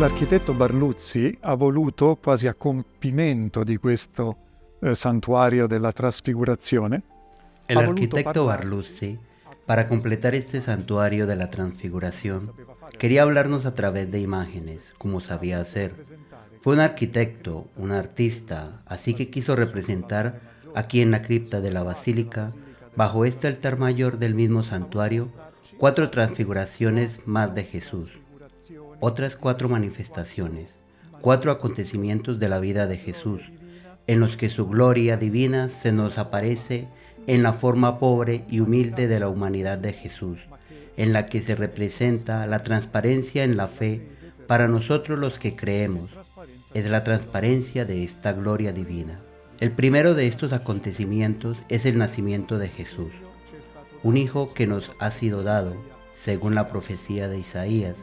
l'architetto Barluzzi ha voluto, quasi a compimento di questo santuario della Trasfigurazione, El arquitecto Barluzzi, para completar este santuario de la Transfiguración, quería hablarnos a través de imágenes, como sabía hacer. Fue un arquitecto, un artista, así que quiso representar aquí en la cripta de la Basílica, bajo este altar mayor del mismo santuario, 4 transfiguraciones más de Jesús, otras 4 manifestaciones, 4 acontecimientos de la vida de Jesús, en los que su gloria divina se nos aparece en la forma pobre y humilde de la humanidad de Jesús, en la que se representa la transparencia en la fe para nosotros los que creemos. Es la transparencia de esta gloria divina. El primero de estos acontecimientos es el nacimiento de Jesús, un hijo que nos ha sido dado, según la profecía de Isaías,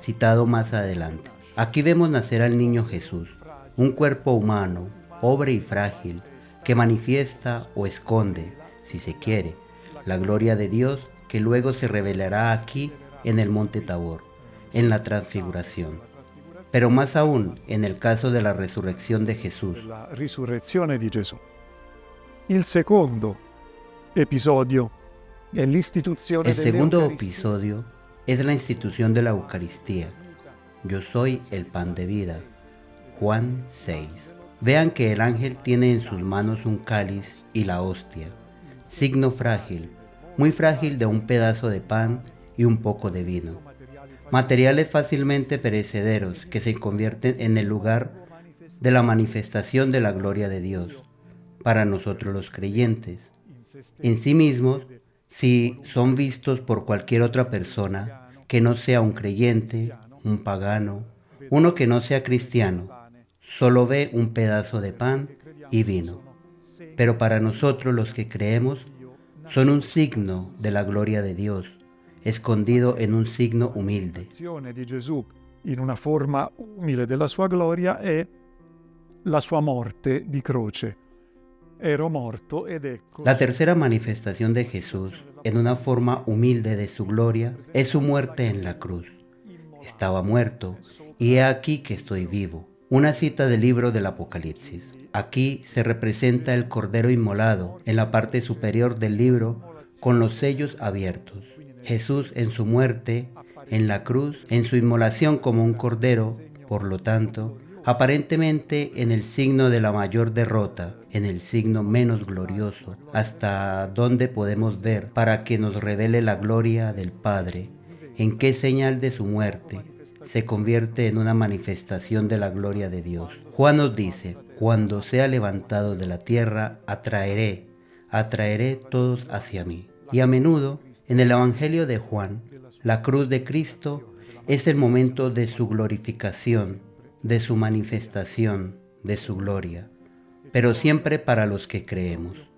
citado más adelante. Aquí vemos nacer al niño Jesús, un cuerpo humano, pobre y frágil, que manifiesta o esconde, si se quiere, la gloria de Dios que luego se revelará aquí en el monte Tabor, en la Transfiguración. Pero más aún en el caso de la resurrección de Jesús. La risurrezione di Gesù. Il secondo episodio è l'istituzione El segundo dell'Eucaristia. episodio es la institución de la Eucaristía. Yo soy el pan de vida. Juan 6. Vean que el ángel tiene en sus manos un cáliz y la hostia, signo frágil, muy frágil de un pedazo de pan y un poco de vino. Materiales fácilmente perecederos que se convierten en el lugar de la manifestación de la gloria de Dios, para nosotros los creyentes. En sí mismos, si son vistos por cualquier otra persona que no sea un creyente, un pagano, uno que no sea cristiano, solo ve un pedazo de pan y vino. Pero para nosotros los que creemos, son un signo de la gloria de Dios, escondido en un signo humilde. Di Gesù in una forma umile della sua gloria è la sua morte di croce. Ero morto ed ecco. La tercera manifestación de Jesús, en una forma humilde de su gloria, es su muerte en la cruz. Estaba muerto, y he aquí que estoy vivo. Una cita del libro del Apocalipsis. Aquí se representa el cordero inmolado en la parte superior del libro con los sellos abiertos. Jesús en su muerte, en la cruz, en su inmolación como un cordero, por lo tanto, aparentemente en el signo de la mayor derrota, en el signo menos glorioso, hasta donde podemos ver para que nos revele la gloria del Padre, en qué señal de su muerte se convierte en una manifestación de la gloria de Dios. Juan nos dice, cuando sea levantado de la tierra, atraeré todos hacia mí. Y a menudo, en el Evangelio de Juan, la cruz de Cristo es el momento de su glorificación, de su manifestación, de su gloria, pero siempre para los que creemos.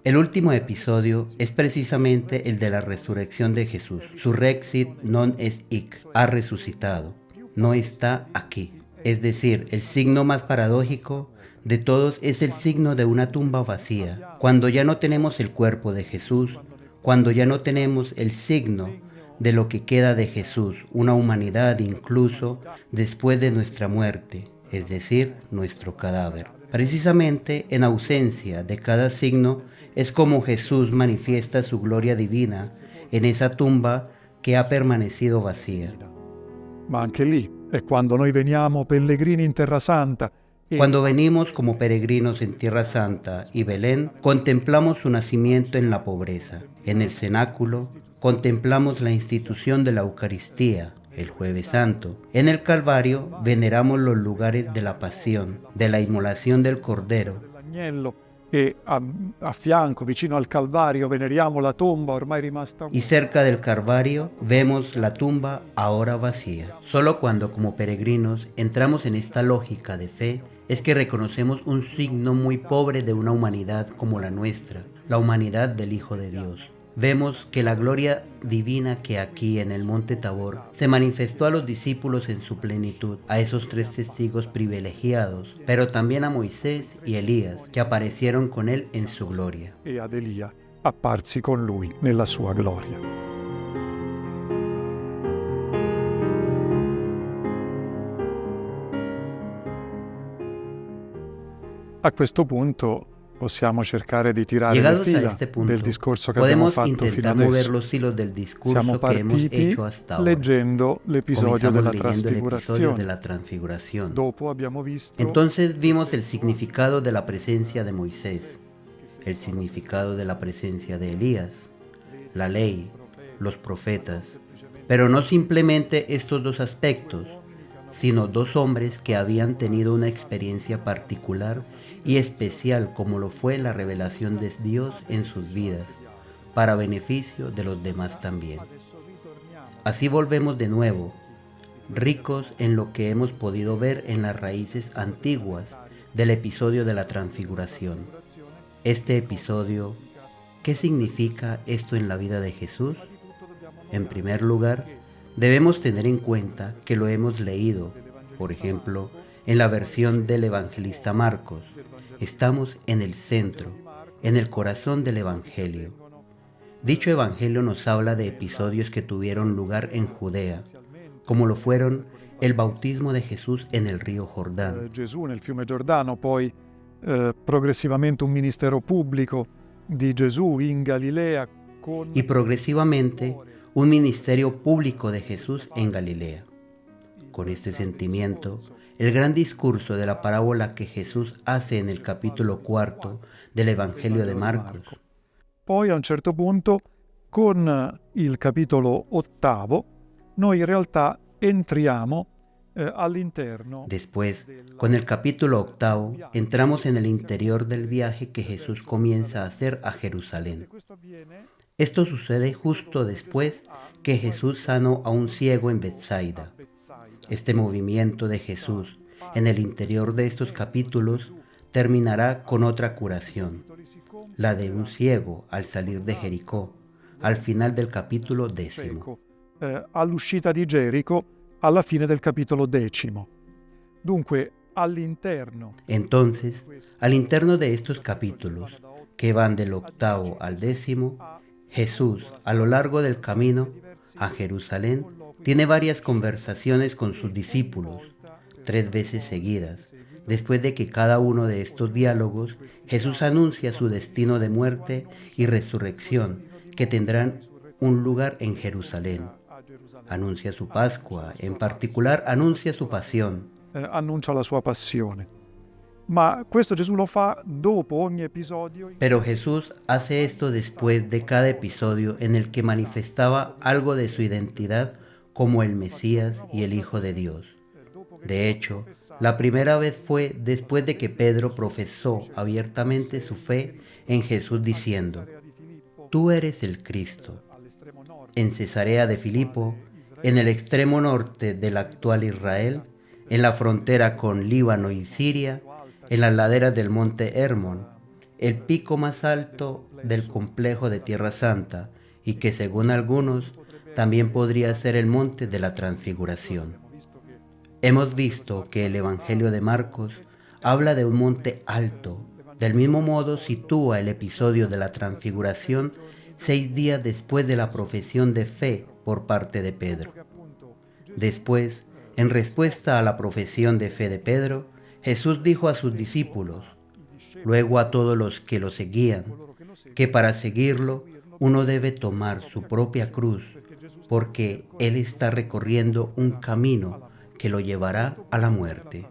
El último episodio es precisamente el de la resurrección de Jesús. Surrexit non est hic, ha resucitado, no está aquí. Es decir, el signo más paradójico de todos es el signo de una tumba vacía. Cuando ya no tenemos el cuerpo de Jesús, cuando ya no tenemos el signo de lo que queda de Jesús, una humanidad incluso después de nuestra muerte, es decir, nuestro cadáver. Precisamente en ausencia de cada signo es como Jesús manifiesta su gloria divina en esa tumba que ha permanecido vacía. Ma anche lì è quando noi veniamo pellegrini in Terra Santa. Cuando venimos como peregrinos en Tierra Santa y Belén, contemplamos su nacimiento en la pobreza. En el cenáculo, contemplamos la institución de la Eucaristía, el Jueves Santo. En el Calvario, veneramos los lugares de la pasión, de la inmolación del Cordero. E a fianco, vicino al Calvario, veneriamo la tumba ormai rimasta. Y cerca del Calvario vemos la tumba ahora vacía. Solo cuando como peregrinos entramos en esta lógica de fe es que reconocemos un signo muy pobre de una humanidad como la nuestra, la humanidad del Hijo de Dios. Vemos que la gloria divina que aquí en el monte Tabor se manifestó a los discípulos en su plenitud, a esos 3 testigos privilegiados, pero también a Moisés y Elías, que aparecieron con él en su gloria. E ad Elia apparsi con lui nella sua gloria. A questo punto possiamo cercare di tirare le Llegados a fila este punto, del discorso che abbiamo podemos fatto fino intentar mover adesso. los hilos del Siamo discurso que hemos partiti hecho hasta ahora. leggendo l'episodio Comenzamos della leyendo el episodio de trasfigurazione. la transfiguración. Dopo abbiamo visto Entonces vimos el significado de la presencia de Moisés, el significado de la presencia de Elías, la ley, los profetas, pero no simplemente estos dos aspectos, sino dos hombres que habían tenido una experiencia particular y especial como lo fue la revelación de Dios en sus vidas, para beneficio de los demás también. Así volvemos de nuevo, ricos en lo que hemos podido ver en las raíces antiguas del episodio de la transfiguración. Este episodio, ¿qué significa esto en la vida de Jesús? En primer lugar, debemos tener en cuenta que lo hemos leído, por ejemplo, en la versión del evangelista Marcos. Estamos en el centro, en el corazón del Evangelio. Dicho Evangelio nos habla de episodios que tuvieron lugar en Judea, como lo fueron el bautismo de Jesús en el río Jordán. Gesù nel fiume Giordano, poi progressivamente un ministero pubblico di Gesù in Galilea con Y progresivamente un ministerio público de Jesús en Galilea. Con este sentimiento, el gran discurso de la parábola que Jesús hace en el capítulo 4 del Evangelio de Marcos. Poi a un certo punto, con il capitolo 8, noi in realtà entriamo all'interno. Después, con el capítulo 8, entramos en el interior del viaje que Jesús comienza a hacer a Jerusalén. Esto sucede justo después que Jesús sanó a un ciego en Betsaida. Este movimiento de Jesús en el interior de estos capítulos terminará con otra curación, la de un ciego al salir de Jericó, al final del capítulo 10. All'uscita di Gerico, alla fine del capitolo 10. Dunque, all'interno. Entonces, al interno de estos capítulos, que van del 8 al 10, Jesús, a lo largo del camino a Jerusalén, tiene varias conversaciones con sus discípulos, 3 veces seguidas. Después de que cada uno de estos diálogos, Jesús anuncia su destino de muerte y resurrección, que tendrán un lugar en Jerusalén. Anuncia su Pascua, en particular anuncia su pasión. Annuncia la sua passione. Ma questo Gesù lo fa dopo ogni episodio. Pero Jesús hace esto después de cada episodio en el que manifestaba algo de su identidad como el Mesías y el Hijo de Dios. De hecho, la primera vez fue después de que Pedro profesó abiertamente su fe en Jesús diciendo: «Tú eres el Cristo». En Cesarea de Filipo, en el extremo norte del actual Israel, en la frontera con Líbano y Siria, en las laderas del monte Hermón, el pico más alto del complejo de Tierra Santa, y que según algunos también podría ser el monte de la Transfiguración. Hemos visto que el Evangelio de Marcos habla de un monte alto. Del mismo modo sitúa el episodio de la Transfiguración 6 días después de la profesión de fe por parte de Pedro. Después, en respuesta a la profesión de fe de Pedro, Jesús dijo a sus discípulos, luego a todos los que lo seguían, que para seguirlo uno debe tomar su propia cruz, porque Él está recorriendo un camino que lo llevará a la muerte.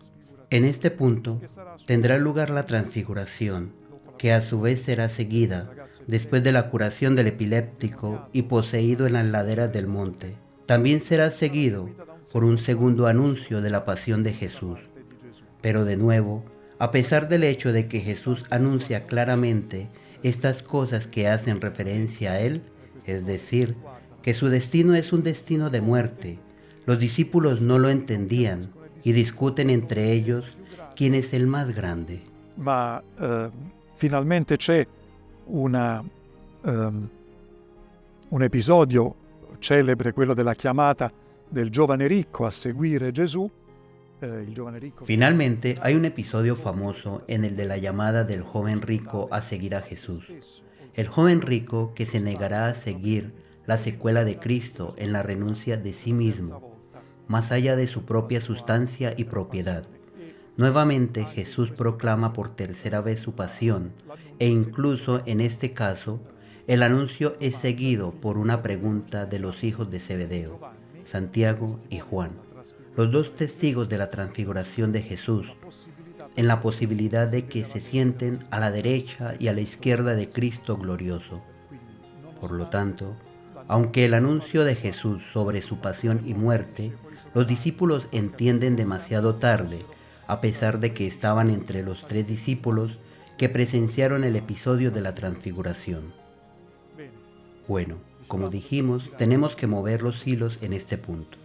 En este punto tendrá lugar la transfiguración, que a su vez será seguida después de la curación del epiléptico y poseído en las laderas del monte. También será seguido por un segundo anuncio de la pasión de Jesús. Pero de nuevo, a pesar del hecho de que Jesús anuncia claramente estas cosas que hacen referencia a Él, es decir, que su destino es un destino de muerte, los discípulos no lo entendían y discuten entre ellos quién es el más grande. Ma finalmente c'è un episodio celebre, quello della chiamata del giovane ricco a seguire Gesù. Finalmente hay un episodio famoso en el de la llamada del joven rico a seguir a Jesús. El joven rico que se negará a seguir la secuela de Cristo en la renuncia de sí mismo, más allá de su propia sustancia y propiedad. Nuevamente Jesús proclama por tercera vez su pasión e incluso en este caso el anuncio es seguido por una pregunta de los hijos de Zebedeo, Santiago y Juan, los dos testigos de la transfiguración de Jesús, en la posibilidad de que se sienten a la derecha y a la izquierda de Cristo glorioso. Por lo tanto, aunque el anuncio de Jesús sobre su pasión y muerte, los discípulos entienden demasiado tarde, a pesar de que estaban entre los 3 discípulos que presenciaron el episodio de la transfiguración. Bueno, como dijimos, tenemos que mover los hilos en este punto.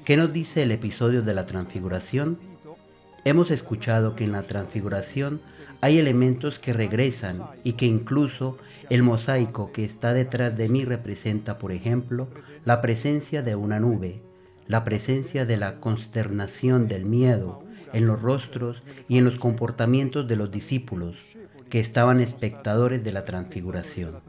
¿Qué nos dice el episodio de la transfiguración? Hemos escuchado que en la transfiguración hay elementos que regresan y que incluso el mosaico que está detrás de mí representa, por ejemplo, la presencia de una nube, la presencia de la consternación del miedo en los rostros y en los comportamientos de los discípulos que estaban espectadores de la transfiguración.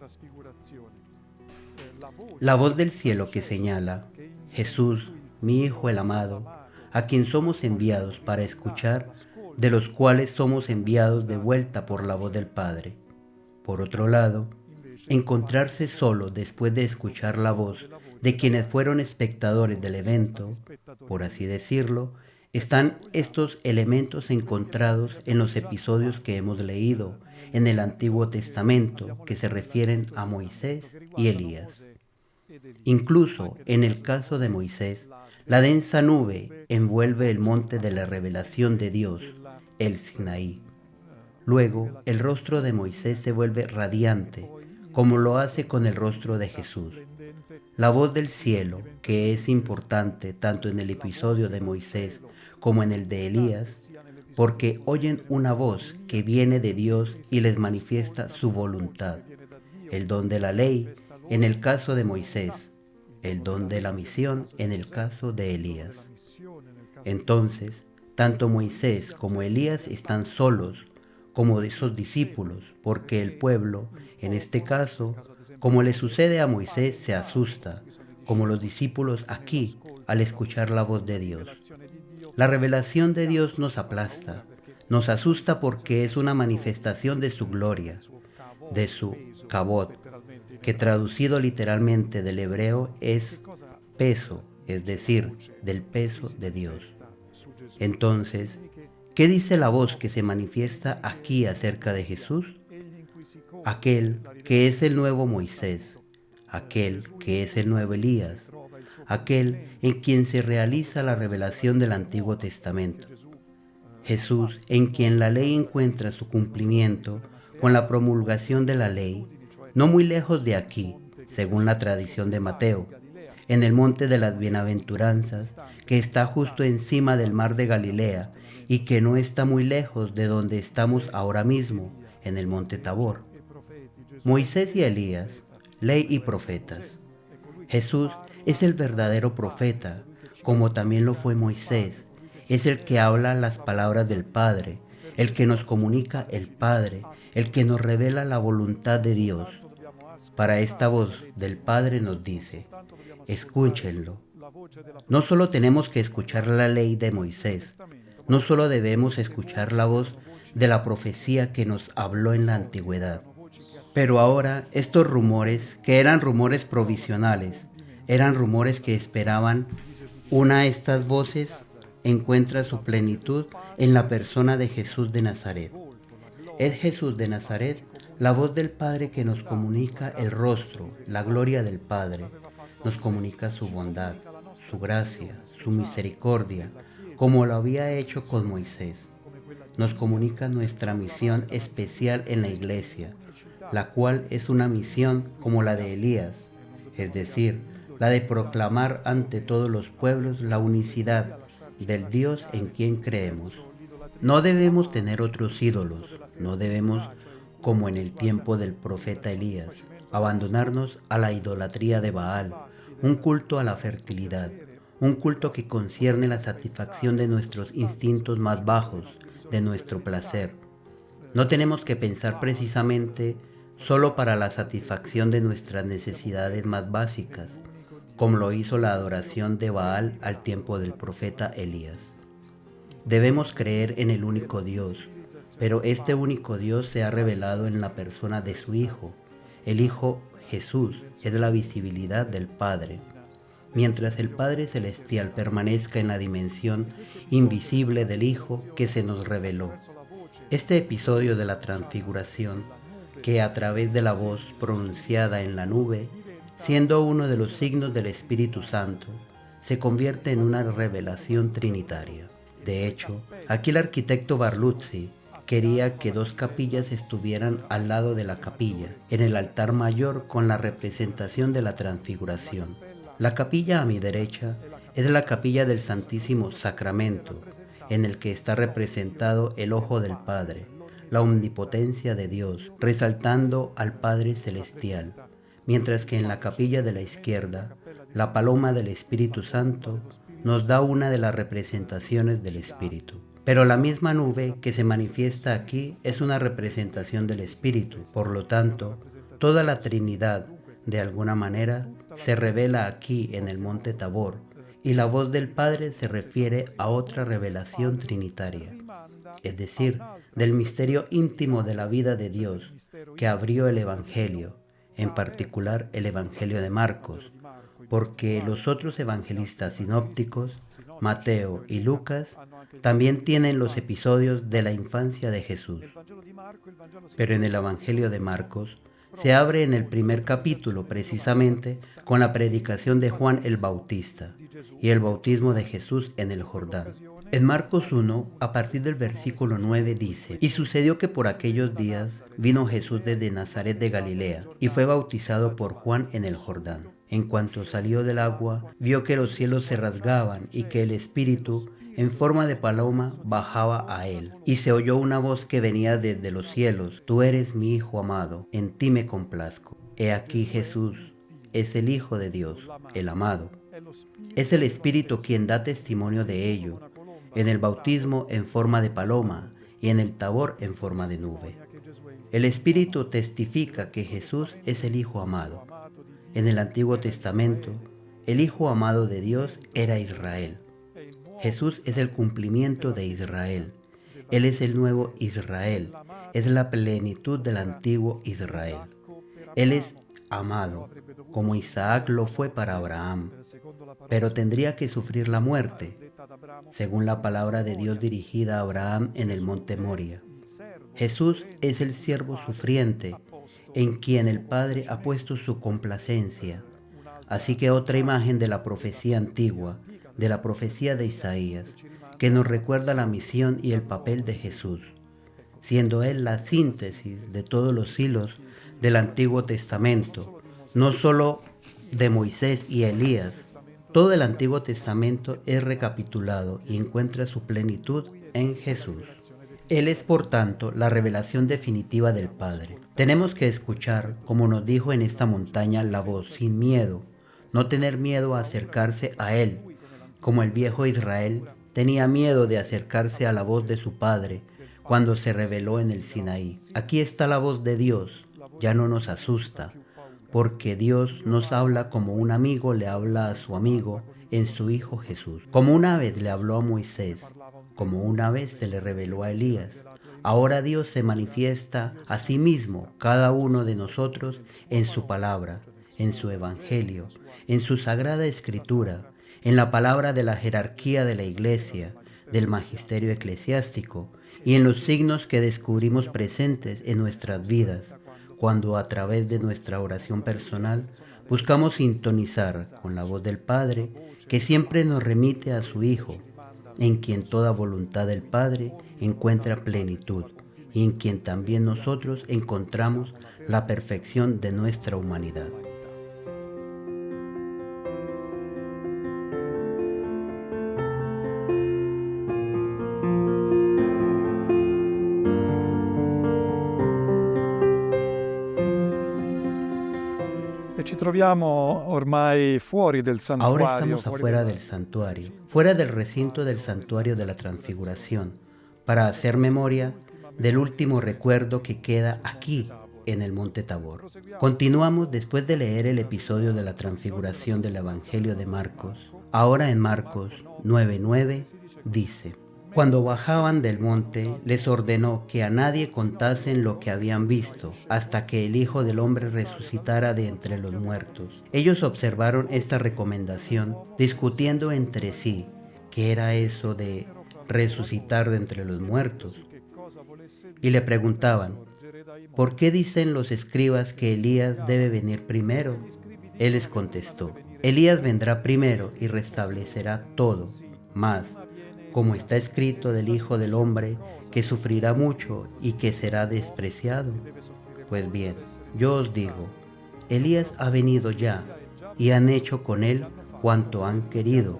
La voz del cielo que señala, Jesús, mi Hijo el amado, a quien somos enviados para escuchar, de los cuales somos enviados de vuelta por la voz del Padre. Por otro lado, encontrarse solo después de escuchar la voz de quienes fueron espectadores del evento, por así decirlo, están estos elementos encontrados en los episodios que hemos leído en el Antiguo Testamento que se refieren a Moisés y Elías. Incluso en el caso de Moisés, la densa nube envuelve el monte de la revelación de Dios, el Sinaí. Luego, el rostro de Moisés se vuelve radiante, como lo hace con el rostro de Jesús. La voz del cielo, que es importante tanto en el episodio de Moisés como en el de Elías, porque oyen una voz que viene de Dios y les manifiesta su voluntad. El don de la ley, en el caso de Moisés, el don de la misión en el caso de Elías. Entonces, tanto Moisés como Elías están solos como de esos discípulos, porque el pueblo, en este caso, como le sucede a Moisés, se asusta, como los discípulos aquí, al escuchar la voz de Dios. La revelación de Dios nos aplasta, nos asusta porque es una manifestación de su gloria, de su kabod, que traducido literalmente del hebreo es peso, es decir, del peso de Dios. Entonces, ¿qué dice la voz que se manifiesta aquí acerca de Jesús? Aquel que es el nuevo Moisés, aquel que es el nuevo Elías, aquel en quien se realiza la revelación del Antiguo Testamento. Jesús, en quien la ley encuentra su cumplimiento con la promulgación de la ley, no muy lejos de aquí, según la tradición de Mateo, en el monte de las bienaventuranzas, que está justo encima del mar de Galilea y que no está muy lejos de donde estamos ahora mismo, en el monte Tabor. Moisés y Elías, ley y profetas. Jesús es el verdadero profeta, como también lo fue Moisés. Es el que habla las palabras del Padre, el que nos comunica el Padre, el que nos revela la voluntad de Dios. Para esta voz del Padre nos dice, escúchenlo. No solo tenemos que escuchar la ley de Moisés, no solo debemos escuchar la voz de la profecía que nos habló en la antigüedad. Pero ahora estos rumores, que eran rumores provisionales, eran rumores que esperaban, una de estas voces encuentra su plenitud en la persona de Jesús de Nazaret. Es Jesús de Nazaret la voz del Padre que nos comunica el rostro, la gloria del Padre, nos comunica su bondad, su gracia, su misericordia, como lo había hecho con Moisés. Nos comunica nuestra misión especial en la iglesia, la cual es una misión como la de Elías, es decir, la de proclamar ante todos los pueblos la unicidad del Dios en quien creemos. No debemos tener otros ídolos, no debemos, como en el tiempo del profeta Elías, abandonarnos a la idolatría de Baal, un culto a la fertilidad, un culto que concierne la satisfacción de nuestros instintos más bajos, de nuestro placer. No tenemos que pensar precisamente solo para la satisfacción de nuestras necesidades más básicas, como lo hizo la adoración de Baal al tiempo del profeta Elías. Debemos creer en el único Dios, pero este único Dios se ha revelado en la persona de su Hijo. El Hijo Jesús es la visibilidad del Padre. Mientras el Padre Celestial permanezca en la dimensión invisible del Hijo que se nos reveló. Este episodio de la transfiguración, que a través de la voz pronunciada en la nube, siendo uno de los signos del Espíritu Santo, se convierte en una revelación trinitaria. De hecho, aquí el arquitecto Barluzzi quería que dos capillas estuvieran al lado de la capilla, en el altar mayor con la representación de la transfiguración. La capilla a mi derecha es la capilla del Santísimo Sacramento, en el que está representado el ojo del Padre, la omnipotencia de Dios, resaltando al Padre Celestial, mientras que en la capilla de la izquierda, la paloma del Espíritu Santo nos da una de las representaciones del Espíritu. Pero la misma nube que se manifiesta aquí es una representación del Espíritu. Por lo tanto, toda la Trinidad, de alguna manera, se revela aquí en el monte Tabor, y la voz del Padre se refiere a otra revelación trinitaria, es decir, del misterio íntimo de la vida de Dios que abrió el Evangelio, en particular el Evangelio de Marcos, porque los otros evangelistas sinópticos, Mateo y Lucas, también tienen los episodios de la infancia de Jesús. Pero en el Evangelio de Marcos se abre en el primer capítulo precisamente con la predicación de Juan el Bautista y el bautismo de Jesús en el Jordán. En Marcos 1, a partir del versículo 9 dice: Y sucedió que por aquellos días vino Jesús desde Nazaret de Galilea y fue bautizado por Juan en el Jordán. En cuanto salió del agua, vio que los cielos se rasgaban y que el Espíritu, en forma de paloma, bajaba a él. Y se oyó una voz que venía desde los cielos: Tú eres mi Hijo amado, en ti me complazco. He aquí Jesús es el Hijo de Dios, el amado. Es el Espíritu quien da testimonio de ello, en el bautismo en forma de paloma y en el Tabor en forma de nube. El Espíritu testifica que Jesús es el Hijo amado. En el Antiguo Testamento, el Hijo amado de Dios era Israel. Jesús es el cumplimiento de Israel. Él es el nuevo Israel. Es la plenitud del antiguo Israel. Él es amado, como Isaac lo fue para Abraham, pero tendría que sufrir la muerte, según la palabra de Dios dirigida a Abraham en el monte Moria. Jesús es el siervo sufriente, en quien el Padre ha puesto su complacencia. Así que otra imagen de la profecía antigua, de la profecía de Isaías, que nos recuerda la misión y el papel de Jesús, siendo Él la síntesis de todos los hilos del Antiguo Testamento, no solo de Moisés y Elías. Todo el Antiguo Testamento es recapitulado y encuentra su plenitud en Jesús. Él es, por tanto, la revelación definitiva del Padre. Tenemos que escuchar, como nos dijo en esta montaña, la voz sin miedo, no tener miedo a acercarse a Él, como el viejo Israel tenía miedo de acercarse a la voz de su Padre cuando se reveló en el Sinaí. Aquí está la voz de Dios, ya no nos asusta, porque Dios nos habla como un amigo le habla a su amigo en su Hijo Jesús. Como una vez le habló a Moisés, como una vez se le reveló a Elías, ahora Dios se manifiesta a sí mismo, cada uno de nosotros, en su palabra, en su evangelio, en su sagrada escritura, en la palabra de la jerarquía de la iglesia, del magisterio eclesiástico y en los signos que descubrimos presentes en nuestras vidas, cuando a través de nuestra oración personal buscamos sintonizar con la voz del Padre que siempre nos remite a su Hijo, en quien toda voluntad del Padre encuentra plenitud y en quien también nosotros encontramos la perfección de nuestra humanidad. Ci troviamo ormai fuori del santuario. Ahora estamos afuera del santuario, fuera del recinto del santuario de la Transfiguración, para hacer memoria del último recuerdo que queda aquí en el monte Tabor. Continuamos después de leer el episodio de la Transfiguración del Evangelio de Marcos. Ahora en Marcos 9:9 dice: Cuando bajaban del monte, les ordenó que a nadie contasen lo que habían visto, hasta que el Hijo del Hombre resucitara de entre los muertos. Ellos observaron esta recomendación, discutiendo entre sí qué era eso de resucitar de entre los muertos. Y le preguntaban: ¿por qué dicen los escribas que Elías debe venir primero? Él les contestó: Elías vendrá primero y restablecerá todo. Mas, como está escrito del Hijo del Hombre, que sufrirá mucho y que será despreciado. Pues bien, yo os digo, Elías ha venido ya, y han hecho con él cuanto han querido,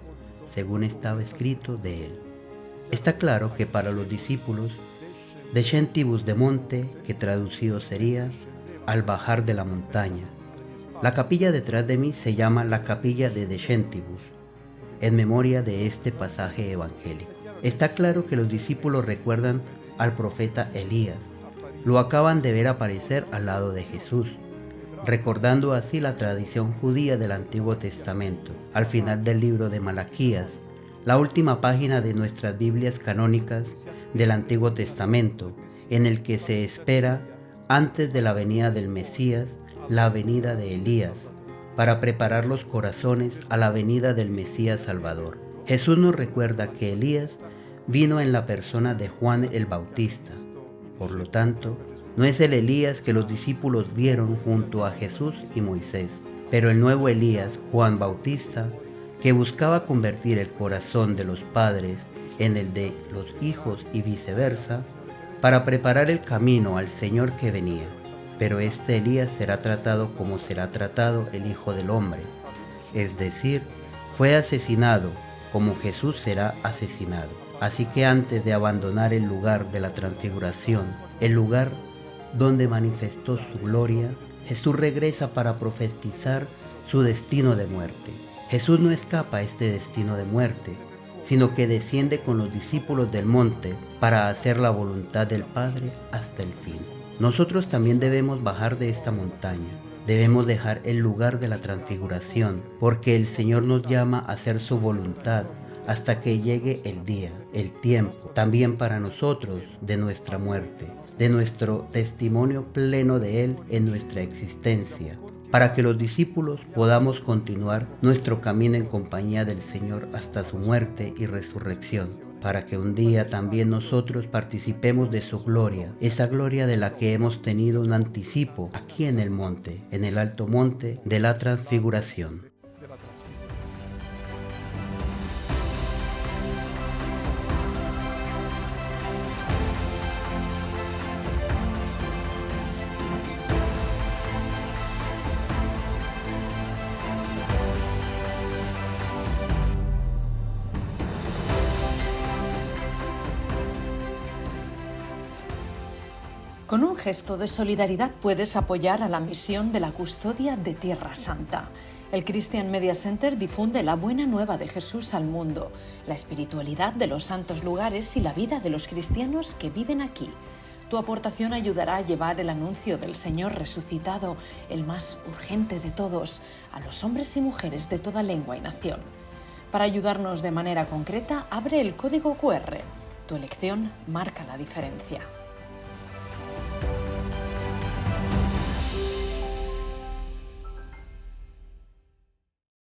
según estaba escrito de él. Está claro que para los discípulos, descentibus de monte, que traducido sería al bajar de la montaña. La capilla detrás de mí se llama la capilla de descentibus, en memoria de este pasaje evangélico. Está claro que los discípulos recuerdan al profeta Elías. Lo acaban de ver aparecer al lado de Jesús, recordando así la tradición judía del Antiguo Testamento. Al final del libro de Malaquías, la última página de nuestras Biblias canónicas del Antiguo Testamento, en el que se espera, antes de la venida del Mesías, la venida de Elías, para preparar los corazones a la venida del Mesías Salvador. Jesús nos recuerda que Elías vino en la persona de Juan el Bautista. Por lo tanto, no es el Elías que los discípulos vieron junto a Jesús y Moisés, pero el nuevo Elías, Juan Bautista, que buscaba convertir el corazón de los padres en el de los hijos y viceversa, para preparar el camino al Señor que venía. Pero este Elías será tratado como será tratado el Hijo del Hombre, es decir, fue asesinado como Jesús será asesinado. Así que antes de abandonar el lugar de la transfiguración, el lugar donde manifestó su gloria, Jesús regresa para profetizar su destino de muerte. Jesús no escapa a este destino de muerte, sino que desciende con los discípulos del monte para hacer la voluntad del Padre hasta el fin. Nosotros también debemos bajar de esta montaña. Debemos dejar el lugar de la transfiguración, porque el Señor nos llama a hacer su voluntad hasta que llegue el día, el tiempo, también para nosotros, de nuestra muerte, de nuestro testimonio pleno de Él en nuestra existencia, para que los discípulos podamos continuar nuestro camino en compañía del Señor hasta su muerte y resurrección, para que un día también nosotros participemos de su gloria, esa gloria de la que hemos tenido un anticipo aquí en el monte, en el alto monte de la transfiguración. Con un gesto de solidaridad puedes apoyar a la misión de la custodia de Tierra Santa. El Christian Media Center difunde la buena nueva de Jesús al mundo, la espiritualidad de los santos lugares y la vida de los cristianos que viven aquí. Tu aportación ayudará a llevar el anuncio del Señor resucitado, el más urgente de todos, a los hombres y mujeres de toda lengua y nación. Para ayudarnos de manera concreta, abre el código QR. Tu elección marca la diferencia.